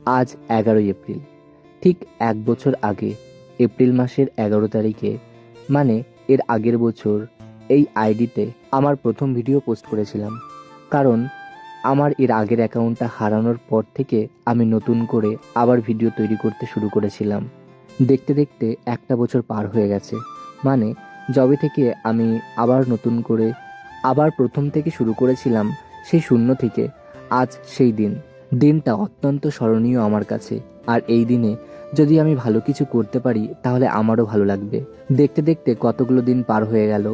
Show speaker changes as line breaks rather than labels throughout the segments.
আজ 11ই এপ্রিল। ঠিক 1 বছর আগে এপ্রিল মাসের 11 তারিখে, মানে এর আগের বছর, এই আইডিতে আমার প্রথম ভিডিও পোস্ট করেছিলাম। কারণ আমার এর আগের অ্যাকাউন্টটা হারানোর পর থেকে আমি নতুন করে আবার ভিডিও তৈরি করতে শুরু করেছিলাম। দেখতে দেখতে 1টা বছর পার হয়ে গেছে। মানে যবে থেকে আমি আবার নতুন করে আবার প্রথম থেকে শুরু করেছিলাম, সেই শূন্য থেকে আজ সেই দিনটা অত্যন্ত স্মরণীয় আমার কাছে। আর এই দিনে যদি আমি ভালো কিছু করতে পারি তাহলে আমারও ভালো লাগবে। দেখতে দেখতে কতগুলো দিন পার হয়ে গেল।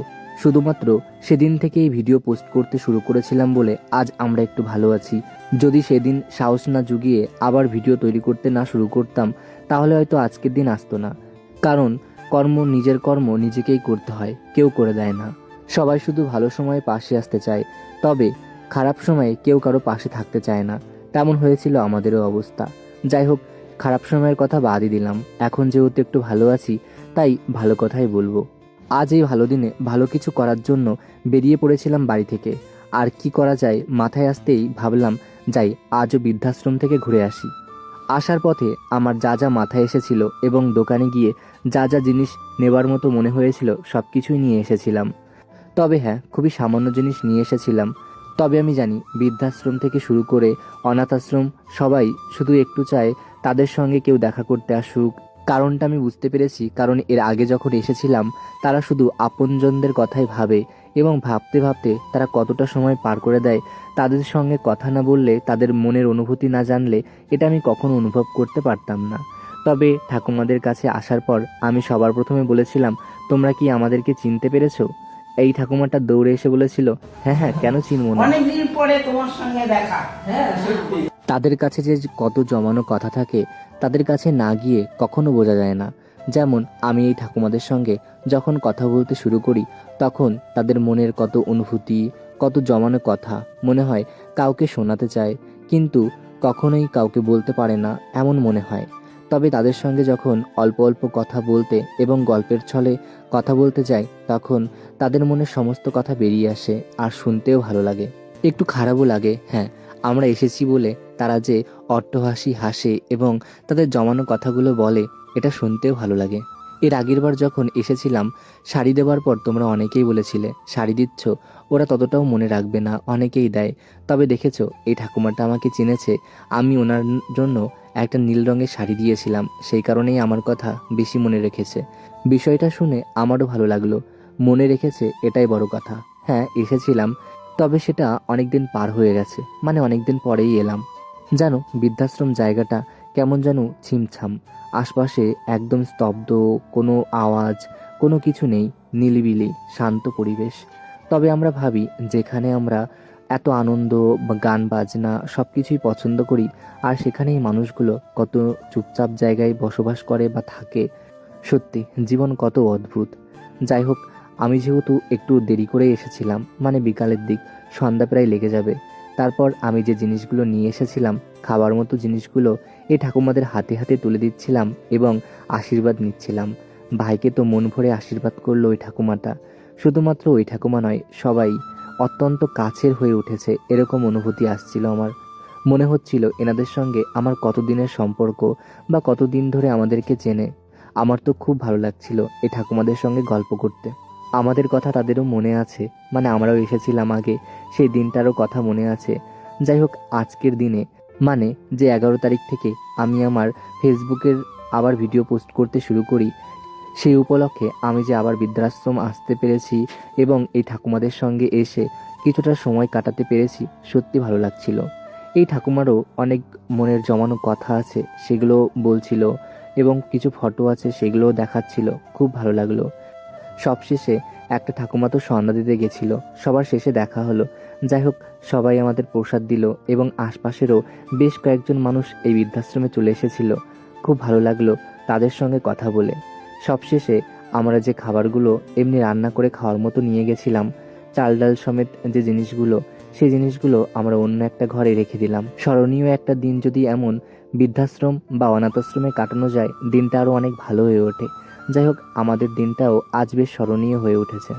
শুধুমাত্র সেদিন থেকেই ভিডিও পোস্ট করতে শুরু করেছিলাম বলে আজ আমরা একটু ভালো আছি। যদি সেদিন সাহস না জুগিয়ে আবার ভিডিও তৈরি করতে না শুরু করতাম তাহলে হয়তো আজকের দিন আসতো না। কারণ নিজের কর্ম নিজেকেই করতে হয়, কেউ করে দেয় না। সবাই শুধু ভালো সময়ে পাশে আসতে চায়, তবে খারাপ সময়ে কেউ কারো পাশে থাকতে চায় না। তেমন হয়েছিল আমাদেরও অবস্থা। যাই হোক, খারাপ সময়ের কথা বাদই দিলাম। এখন যেহেতু একটু ভালো আছি, তাই ভালো কথাই বলবো। আজ এই ভালো দিনে ভালো কিছু করার জন্য বেরিয়ে পড়েছিলাম বাড়ি থেকে। আর কি করা যায় মাথায় আসতেই ভাবলাম, যাই আজও বৃদ্ধাশ্রম থেকে ঘুরে আসি। আসার পথে আমার যা যা মাথায় এসেছিল এবং দোকানে গিয়ে যা যা জিনিস নেবার মতো মনে হয়েছিল সব কিছুই নিয়ে এসেছিলাম। তবে হ্যাঁ, খুবই সামান্য জিনিস নিয়ে এসেছিলাম। তবে আমি জানি বৃদ্ধাশ্রম থেকে শুরু করে অনাথ আশ্রম সবাই শুধু একটু চায় তাদের সঙ্গে কেউ দেখা করতে আসুক। কারণটা আমি বুঝতে পেরেছি, কারণ এর আগে যখন এসেছিলাম তারা শুধু আপনজনদের কথাই ভাবে এবং ভাবতে ভাবতে তারা কতটা সময় পার করে দেয় তাদের সঙ্গে কথা না বললে, তাদের মনের অনুভূতি না জানলে এটা আমি কখনো অনুভব করতে পারতাম না। তবে ঠাকুমাদের কাছে আসার পর আমি সবার প্রথমে বলেছিলাম, তোমরা কি আমাদেরকে চিনতে পেরেছো? এই ঠাকুমাটা দৌড়ে এসে বলেছিল, হ্যাঁ হ্যাঁ, কেন চিনবো না।
অনেকদিন পরে তোমার সঙ্গে দেখা। হ্যাঁ, সত্যি।
তাদের কাছে যে কত জমানো কথা থাকে তাদের কাছে না গিয়ে কখনো বোঝা যায় না। যেমন আমি এই ঠাকুমাদের সঙ্গে যখন কথা বলতে শুরু করি তখন তাদের মনের কত অনুভূতি, কত জমানো কথা মনে হয় কাউকে শোনাতে চায়, কিন্তু কখনোই কাউকে বলতে পারে না, এমন মনে হয়। তবে তাদের সঙ্গে যখন অল্প অল্প কথা বলতে এবং গল্পের ছলে কথা বলতে যাই তখন তাদের মনের সমস্ত কথা বেরিয়ে আসে, আর শুনতেও ভালো লাগে। একটু খারাপও লাগে, হ্যাঁ, আমরা এসেছি বলে তারা যে অট্টহাসি হাসে এবং তাদের জমানো কথাগুলো বলে, এটা শুনতেও ভালো লাগে। এর আগের বার যখন এসেছিলাম শাড়ি দেওয়ার পর তোমরা অনেকেই বলেছিলে শাড়ি দিচ্ছ, ওরা ততটাও মনে রাখবে না, অনেকেই দেয়। তবে দেখেছো, এই ঠাকুমাটা আমাকে চিনেছে। আমি ওনার জন্য একটা নীল রঙের শাড়ি দিয়েছিলাম, সেই কারণেই আমার কথা বেশি মনে রেখেছে। বিষয়টা শুনে আমারও ভালো লাগলো। মনে রেখেছে, এটাই বড় কথা। হ্যাঁ, এসেছিলাম, তবে সেটা অনেকদিন পার হয়ে গেছে, মানে অনেকদিন পরেই এলাম। জানো, বৃদ্ধাশ্রম জায়গাটা কেমন যেন ছিমছাম। আশপাশে একদম স্তব্ধ, কোনো আওয়াজ, কোনো কিছু নেই, নিলিবিলি শান্ত পরিবেশ। তবে আমরা ভাবি যেখানে আমরা এত আনন্দ বা গান বাজনা সব কিছুই পছন্দ করি, আর সেখানেই মানুষগুলো কত চুপচাপ জায়গায় বসবাস করে বা থাকে। সত্যি জীবন কত অদ্ভুত। যাই হোক, আমি যেহেতু একটু দেরি করে এসেছিলাম, মানে বিকালের দিক, সন্ধ্যা প্রায় লেগে যাবে। তারপর আমি যে জিনিসগুলো নিয়ে এসেছিলাম, খাবার মতো জিনিসগুলো, এই ঠাকুমাদের হাতে হাতে তুলে দিচ্ছিলাম এবং আশীর্বাদ নিচ্ছিলাম। ভাইকে তো মন ভরে আশীর্বাদ করলো ওই ঠাকুমাটা। শুধুমাত্র ওই ঠাকুমা নয়, সবাই অত্যন্ত কাছের হয়ে উঠেছে, এরকম অনুভূতি আসছিল আমার। মনে হচ্ছিল এনাদের সঙ্গে আমার কতদিনের সম্পর্ক বা কতদিন ধরে আমাদেরকে চেনে। আমার তো খুব ভালো লাগছিল এই ঠাকুমাদের সঙ্গে গল্প করতে। আমাদের কথা তাদেরও মনে আছে, মানে আমরাও এসেছিলাম আগে, সেই দিনটারও কথা মনে আছে। যাই হোক, আজকের দিনে, মানে যে 11 তারিখ থেকে আমি আমার ফেসবুকের আবার ভিডিও পোস্ট করতে শুরু করি, সেই উপলক্ষে আমি যে আবার বৃদ্ধাশ্রম আসতে পেরেছি এবং এই ঠাকুমাদের সঙ্গে এসে কিছুটা সময় কাটাতে পেরেছি, সত্যি ভালো লাগছিল। এই ঠাকুমারও অনেক মনের জমানো কথা আছে, সেগুলো বলছিল এবং কিছু ফটো আছে সেগুলোও দেখাচ্ছিল, খুব ভালো লাগলো। সবশেষে একটা ঠাকুমা তো সন্ধ্যা দিতে গেছিল, সবার শেষে দেখা হলো। যাই হোক, সবাই আমাদের প্রসাদ দিল এবং আশপাশেরও বেশ কয়েকজন মানুষ এই বৃদ্ধাশ্রমে চলে এসেছিল। খুব ভালো লাগলো তাদের সঙ্গে কথা বলে। সবশেষে আমরা যে খাবারগুলো এমনি রান্না করে খাওয়ার মতো নিয়ে গেছিলাম, চাল ডাল সমেত যে জিনিসগুলো, সেই জিনিসগুলো আমরা অন্য একটা ঘরে রেখে দিলাম। স্মরণীয় একটা দিন যদি এমন বৃদ্ধাশ্রম বা অনাথ আশ্রমে কাটানো যায়, দিনটা আরও অনেক ভালো হয়ে ওঠে। যাই হোক, আমাদের দিনটাও আজ বেশ স্মরণীয় হয়ে উঠেছে।